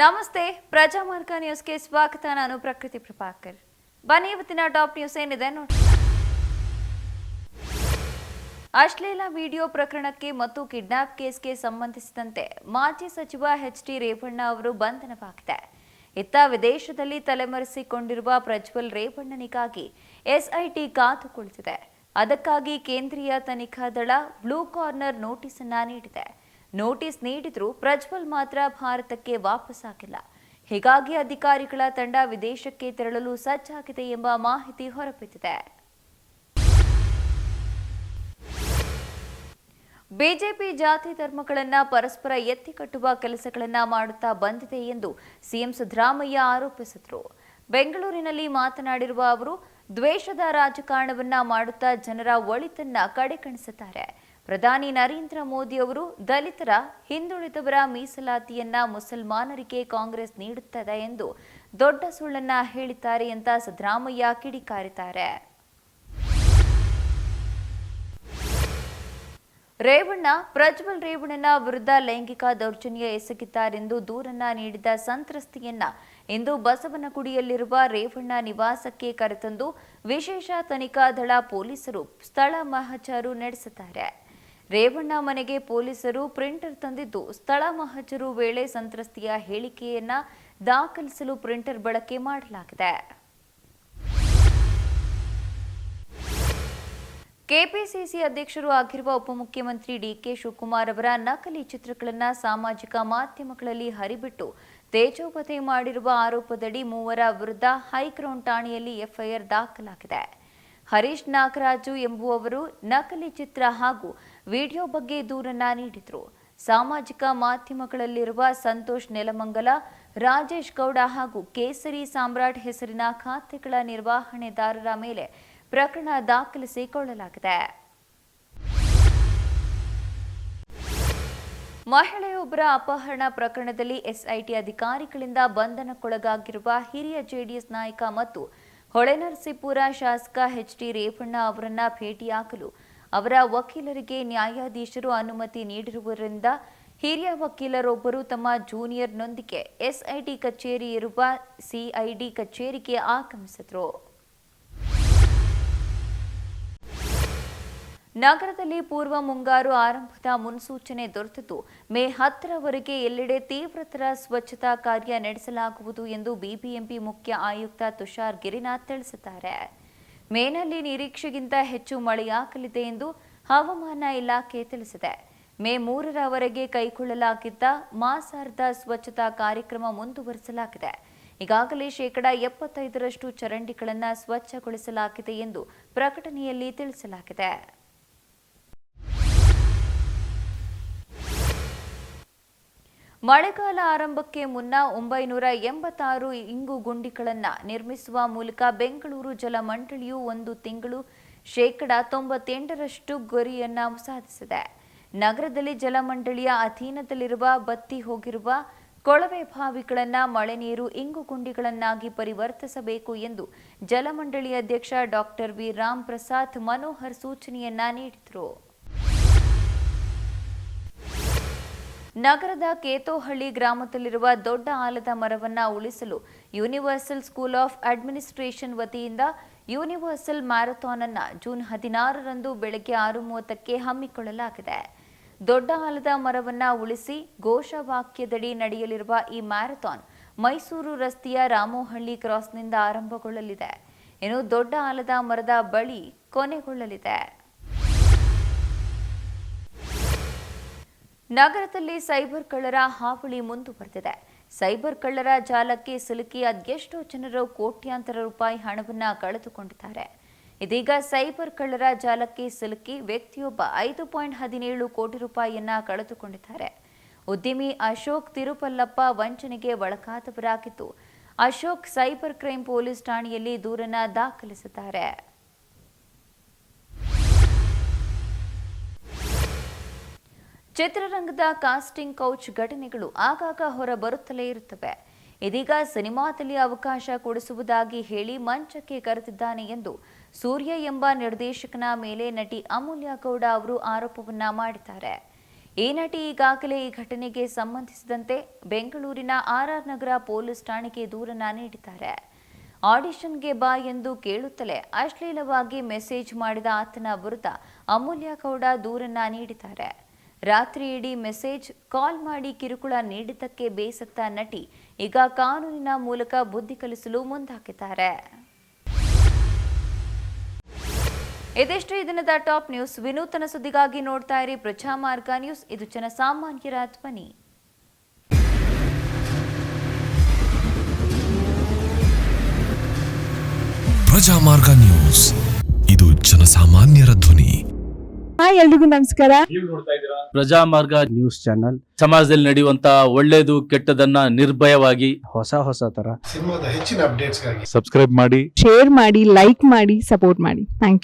ನಮಸ್ತೆ ಪ್ರಜಾಮಾರ್ಗ ನ್ಯೂಸ್ಗೆ ಸ್ವಾಗತ. ನಾನು ಪ್ರಕೃತಿ ಪ್ರಭಾಕರ್. ಬನ್ನಿ ಇವತ್ತಿನ ಟಾಪ್ ನ್ಯೂಸ್ ಏನಿದೆ ನೋಡಿ. ಅಶ್ಲೀಲ ವಿಡಿಯೋ ಪ್ರಕರಣಕ್ಕೆ ಮತ್ತು ಕಿಡ್ನಾಪ್ ಕೇಸ್ಗೆ ಸಂಬಂಧಿಸಿದಂತೆ ಮಾಜಿ ಸಚಿವ ಎಚ್.ಡಿ. ರೇವಣ್ಣ ಅವರು ಬಂಧನವಾಗಿದೆ. ಇತ್ತ ವಿದೇಶದಲ್ಲಿ ತಲೆಮರೆಸಿಕೊಂಡಿರುವ ಪ್ರಜ್ವಲ್ ರೇವಣ್ಣನಿಗಾಗಿ ಎಸ್ಐಟಿ ಕಾದು ಕುಳಿತಿದೆ. ಅದಕ್ಕಾಗಿ ಕೇಂದ್ರೀಯ ತನಿಖಾ ದಳ ಬ್ಲೂ ಕಾರ್ನರ್ ನೋಟಿಸ್ ಅನ್ನ ನೀಡಿದೆ. ನೋಟಿಸ್ ನೀಡಿದ್ರೂ ಪ್ರಜ್ವಲ್ ಮಾತ್ರ ಭಾರತಕ್ಕೆ ವಾಪಸ್ಸಾಗಿಲ್ಲ. ಹೀಗಾಗಿ ಅಧಿಕಾರಿಗಳ ತಂಡ ವಿದೇಶಕ್ಕೆ ತೆರಳಲು ಸಜ್ಜಾಗಿದೆ ಎಂಬ ಮಾಹಿತಿ ಹೊರಬಿದ್ದಿದೆ. ಬಿಜೆಪಿ ಜಾತಿ ಧರ್ಮಗಳನ್ನ ಪರಸ್ಪರ ಎತ್ತಿಕಟ್ಟುವ ಕೆಲಸಗಳನ್ನ ಮಾಡುತ್ತಾ ಬಂದಿದೆ ಎಂದು ಸಿಎಂ ಸಿದ್ದರಾಮಯ್ಯ ಆರೋಪಿಸಿದರು. ಬೆಂಗಳೂರಿನಲ್ಲಿ ಮಾತನಾಡಿರುವ ಅವರು, ದ್ವೇಷದ ರಾಜಕಾರಣವನ್ನ ಮಾಡುತ್ತಾ ಜನರ ಒಳಿತನ್ನ ಕಡೆಗಣಿಸುತ್ತಾರೆ. ಪ್ರಧಾನಿ ನರೇಂದ್ರ ಮೋದಿ ಅವರು ದಲಿತರ, ಹಿಂದುಳಿದವರ ಮೀಸಲಾತಿಯನ್ನ ಮುಸಲ್ಮಾನರಿಗೆ ಕಾಂಗ್ರೆಸ್ ನೀಡುತ್ತದೆ ಎಂದು ದೊಡ್ಡ ಸುಳ್ಳನ್ನ ಹೇಳಿದ್ದಾರೆ ಅಂತ ಸಿದ್ದರಾಮಯ್ಯ ಕಿಡಿಕಾರಿದ್ದಾರೆ. ರೇವಣ್ಣ ಪ್ರಜ್ವಲ್ ರೇವಣ್ಣನ ವಿರುದ್ಧ ಲೈಂಗಿಕ ದೌರ್ಜನ್ಯ ಎಸಗಿದ್ದಾರೆಂದು ದೂರನ್ನ ನೀಡಿದ ಸಂತ್ರಸ್ತೆಯನ್ನ ಇಂದು ಬಸವನಗುಡಿಯಲ್ಲಿರುವ ರೇವಣ್ಣ ನಿವಾಸಕ್ಕೆ ಕರೆತಂದು ವಿಶೇಷ ತನಿಖಾ ದಳ ಪೊಲೀಸರು ಸ್ಥಳ ಮಹಜರು ನಡೆಸಿದ್ದಾರೆ. ರೇವಣ್ಣ ಮನೆಗೆ ಪೊಲೀಸರು ಪ್ರಿಂಟರ್ ತಂದಿದ್ದು, ಸ್ಥಳ ಮಹಜರು ವೇಳೆ ಸಂತ್ರಸ್ತೆಯ ಹೇಳಿಕೆಯನ್ನ ದಾಖಲಿಸಲು ಪ್ರಿಂಟರ್ ಬಳಕೆ ಮಾಡಲಾಗಿದೆ. ಕೆಪಿಸಿಸಿ ಅಧ್ಯಕ್ಷರು ಆಗಿರುವ ಉಪಮುಖ್ಯಮಂತ್ರಿ ಡಿಕೆ ಶಿವಕುಮಾರ್ ಅವರ ನಕಲಿ ಚಿತ್ರಗಳನ್ನು ಸಾಮಾಜಿಕ ಮಾಧ್ಯಮಗಳಲ್ಲಿ ಹರಿಬಿಟ್ಟು ತೇಜೋವಧೆ ಮಾಡಿರುವ ಆರೋಪದಡಿ ಮೂವರ ವಿರುದ್ಧ ಹೈಗ್ರೌಂಡ್ ಠಾಣೆಯಲ್ಲಿ ಎಫ್ಐಆರ್ ದಾಖಲಾಗಿದೆ. ಹರೀಶ್ ನಾಗರಾಜು ಎಂಬುವವರು ನಕಲಿ ಚಿತ್ರ ಹಾಗೂ ವಿಡಿಯೋ ಬಗ್ಗೆ ದೂರನ್ನ ನೀಡಿದ್ರು. ಸಾಮಾಜಿಕ ಮಾಧ್ಯಮಗಳಲ್ಲಿರುವ ಸಂತೋಷ್ ನೆಲಮಂಗಲ, ರಾಜೇಶ್ ಗೌಡ ಹಾಗೂ ಕೇಸರಿ ಸಾಮ್ರಾಟ್ ಹೆಸರಿನ ಖಾತೆಗಳ ನಿರ್ವಹಣೆದಾರರ ಮೇಲೆ ಪ್ರಕರಣ ದಾಖಲಿಸಿಕೊಳ್ಳಲಾಗಿದೆ. ಮಹಿಳೆಯೊಬ್ಬರ ಅಪಹರಣ ಪ್ರಕರಣದಲ್ಲಿ ಎಸ್ಐಟಿ ಅಧಿಕಾರಿಗಳಿಂದ ಬಂಧನಕ್ಕೊಳಗಾಗಿರುವ ಹಿರಿಯ ಜೆಡಿಎಸ್ ನಾಯಕ ಮತ್ತು ಹೊಳೆನರಸೀಪುರ ಶಾಸಕ ಎಚ್.ಡಿ. ರೇವಣ್ಣ ಅವರನ್ನ ಭೇಟಿಯಾಗಲು ಅವರ ವಕೀಲರಿಗೆ ನ್ಯಾಯಾಧೀಶರು ಅನುಮತಿ ನೀಡಿರುವುದರಿಂದ ಹಿರಿಯ ವಕೀಲರೊಬ್ಬರು ತಮ್ಮ ಜೂನಿಯರ್ನೊಂದಿಗೆ ಎಸ್ಐಟಿ ಕಚೇರಿ ಇರುವ ಸಿಐಡಿ ಕಚೇರಿಗೆ ಆಗಮಿಸಿದರು. ನಗರದಲ್ಲಿ ಪೂರ್ವ ಮುಂಗಾರು ಆರಂಭದ ಮುನ್ಸೂಚನೆ ದೊರೆತಿದ್ದು, ಮೇ 10ರವರೆಗೆ ಎಲ್ಲೆಡೆ ತೀವ್ರತರ ಸ್ವಚ್ಛತಾ ಕಾರ್ಯ ನಡೆಸಲಾಗುವುದು ಎಂದು ಬಿಬಿಎಂಪಿ ಮುಖ್ಯ ಆಯುಕ್ತ ತುಷಾರ್ ಗಿರಿನಾಥ್ ತಿಳಿಸಿದ್ದಾರೆ. ಮೇನಲ್ಲಿ ನಿರೀಕ್ಷೆಗಿಂತ ಹೆಚ್ಚು ಮಳೆಯಾಗಲಿದೆ ಎಂದು ಹವಾಮಾನ ಇಲಾಖೆ ತಿಳಿಸಿದೆ. ಮೇ 3ರವರೆಗೆ ಕೈಗೊಳ್ಳಲಾಗಿದ್ದ ಮಾಸಾರ್ಧ ಸ್ವಚ್ಛತಾ ಕಾರ್ಯಕ್ರಮ ಮುಂದುವರಿಸಲಾಗಿದೆ. ಈಗಾಗಲೇ 75% ಚರಂಡಿಗಳನ್ನು ಸ್ವಚ್ಛಗೊಳಿಸಲಾಗಿದೆ ಎಂದು ಪ್ರಕಟಣೆಯಲ್ಲಿ ತಿಳಿಸಲಾಗಿದೆ. ಮಳೆಗಾಲ ಆರಂಭಕ್ಕೆ ಮುನ್ನ 986 ಇಂಗು ಗುಂಡಿಗಳನ್ನು ನಿರ್ಮಿಸುವ ಮೂಲಕ ಬೆಂಗಳೂರು ಜಲಮಂಡಳಿಯು ಒಂದು ತಿಂಗಳು 98% ಗುರಿಯನ್ನು ಸಾಧಿಸಿದೆ. ನಗರದಲ್ಲಿ ಜಲಮಂಡಳಿಯ ಅಧೀನದಲ್ಲಿರುವ ಬತ್ತಿ ಹೋಗಿರುವ ಕೊಳವೆ ಬಾವಿಗಳನ್ನು ಮಳೆ ನೀರು ಇಂಗು ಗುಂಡಿಗಳನ್ನಾಗಿ ಪರಿವರ್ತಿಸಬೇಕು ಎಂದು ಜಲಮಂಡಳಿ ಅಧ್ಯಕ್ಷ ಡಾಕ್ಟರ್ ವಿ ರಾಮ್ ಪ್ರಸಾದ್ ಮನೋಹರ್ ಸೂಚನೆಯನ್ನ ನೀಡಿದರು. ನಗರದ ಕೇತೋಹಳ್ಳಿ ಗ್ರಾಮದಲ್ಲಿರುವ ದೊಡ್ಡ ಆಲದ ಮರವನ್ನು ಉಳಿಸಲು ಯೂನಿವರ್ಸಲ್ ಸ್ಕೂಲ್ ಆಫ್ ಅಡ್ಮಿನಿಸ್ಟ್ರೇಷನ್ ವತಿಯಿಂದ ಯೂನಿವರ್ಸಲ್ ಮ್ಯಾರಥಾನ್ ಅನ್ನು ಜೂನ್ 16ರಂದು ಬೆಳಗ್ಗೆ 6:30ಕ್ಕೆ ಹಮ್ಮಿಕೊಳ್ಳಲಾಗಿದೆ. ದೊಡ್ಡ ಆಲದ ಮರವನ್ನು ಉಳಿಸಿ ಘೋಷವಾಕ್ಯದಡಿ ನಡೆಯಲಿರುವ ಈ ಮ್ಯಾರಥಾನ್ ಮೈಸೂರು ರಸ್ತೆಯ ರಾಮೋಹಳ್ಳಿ ಕ್ರಾಸ್ನಿಂದ ಆರಂಭಗೊಳ್ಳಲಿದೆ. ಇನ್ನು ದೊಡ್ಡ ಆಲದ ಮರದ ಬಳಿ ಕೊನೆಗೊಳ್ಳಲಿದೆ. ನಗರದಲ್ಲಿ ಸೈಬರ್ ಕಳ್ಳರ ಹಾವಳಿ ಮುಂದುವರೆದಿದೆ. ಸೈಬರ್ ಕಳ್ಳರ ಜಾಲಕ್ಕೆ ಸಿಲುಕಿ ಅದೆಷ್ಟೋ ಜನರು ಕೋಟ್ಯಾಂತರ ರೂಪಾಯಿ ಹಣವನ್ನು ಕಳೆದುಕೊಂಡಿದ್ದಾರೆ. ಇದೀಗ ಸೈಬರ್ ಕಳ್ಳರ ಜಾಲಕ್ಕೆ ಸಿಲುಕಿ ವ್ಯಕ್ತಿಯೊಬ್ಬ 5.17 ಕೋಟಿ ರೂಪಾಯಿಯನ್ನ ಕಳೆದುಕೊಂಡಿದ್ದಾರೆ. ಉದ್ಯಮಿ ಅಶೋಕ್ ತಿರುಪಲ್ಲಪ್ಪ ವಂಚನೆಗೆ ಒಳಗಾದವರಾಗಿದ್ದು, ಅಶೋಕ್ ಸೈಬರ್ ಕ್ರೈಂ ಪೊಲೀಸ್ ಠಾಣೆಯಲ್ಲಿ ದೂರನ್ನ ದಾಖಲಿಸಿದ್ದಾರೆ. ಚಿತ್ರರಂಗದ ಕಾಸ್ಟಿಂಗ್ ಕೌಚ್ ಘಟನೆಗಳು ಆಗಾಗ ಹೊರಬರುತ್ತಲೇ ಇರುತ್ತವೆ. ಇದೀಗ ಸಿನಿಮಾದಲ್ಲಿ ಅವಕಾಶ ಕೊಡಿಸುವುದಾಗಿ ಹೇಳಿ ಮಂಚಕ್ಕೆ ಕರೆದಿದ್ದಾನೆ ಎಂದು ಸೂರ್ಯ ಎಂಬ ನಿರ್ದೇಶಕನ ಮೇಲೆ ನಟಿ ಅಮೂಲ್ಯ ಗೌಡ ಅವರು ಆರೋಪವನ್ನ ಮಾಡಿದ್ದಾರೆ. ಈ ನಟಿ ಈಗಾಗಲೇ ಈ ಘಟನೆಗೆ ಸಂಬಂಧಿಸಿದಂತೆ ಬೆಂಗಳೂರಿನ ಆರ್ಆರ್ ನಗರ ಪೊಲೀಸ್ ಠಾಣೆಗೆ ದೂರನ್ನ ನೀಡಿದ್ದಾರೆ. ಆಡಿಷನ್ಗೆ ಬಾ ಎಂದು ಕೇಳುತ್ತಲೇ ಅಶ್ಲೀಲವಾಗಿ ಮೆಸೇಜ್ ಮಾಡಿದ ಆತನ ವಿರುದ್ಧ ಅಮೂಲ್ಯ ಗೌಡ ದೂರನ್ನ ನೀಡಿದ್ದಾರೆ. ರಾತ್ರಿ ಇಡೀ ಮೆಸೇಜ್ ಕಾಲ್ ಮಾಡಿ ಕಿರುಕುಳ ನೀಡಿದ್ದಕ್ಕೆ ಬೇಸತ್ತ ನಟಿ ಈಗ ಕಾನೂನಿನ ಮೂಲಕ ಬುದ್ಧಿ ಕಲಿಸಲು ಮುಂದಾಗಿದ್ದಾರೆ. ಇದಿಷ್ಟು ಈ ದಿನದ ಟಾಪ್ ನ್ಯೂಸ್. ವಿನೂತನ ಸುದ್ದಿಗಾಗಿ ನೋಡ್ತಾ ಇರಿ ಪ್ರಜಾಮಾರ್ಗ ನ್ಯೂಸ್. ಇದು ಜನಸಾಮಾನ್ಯರ ಧ್ವನಿ. ಪ್ರಜಾಮಾರ್ಗ ನ್ಯೂಸ್, ಇದು ಜನಸಾಮಾನ್ಯರ ಧ್ವನಿ. ಹಾಯ್, ಎಲ್ರಿಗೂ ನಮಸ್ಕಾರ. ಪ್ರಜಾಮಾರ್ಗ ನ್ಯೂಸ್ ಚಾನಲ್ ಸಮಾಜದಲ್ಲಿ ನಡೆಯುವಂತ ಒಳ್ಳೇದು ಕೆಟ್ಟದನ್ನ ನಿರ್ಭಯವಾಗಿ ಹೊಸ ತರ ಸಿನಿಮಾದ ಹೆಚ್ಚಿನ ಅಪ್ಡೇಟ್ಸ್ಗಾಗಿ ಸಬ್ಸ್ಕ್ರೈಬ್ ಮಾಡಿ, ಶೇರ್ ಮಾಡಿ, ಲೈಕ್ ಮಾಡಿ, ಸಪೋರ್ಟ್ ಮಾಡಿ. Thank you.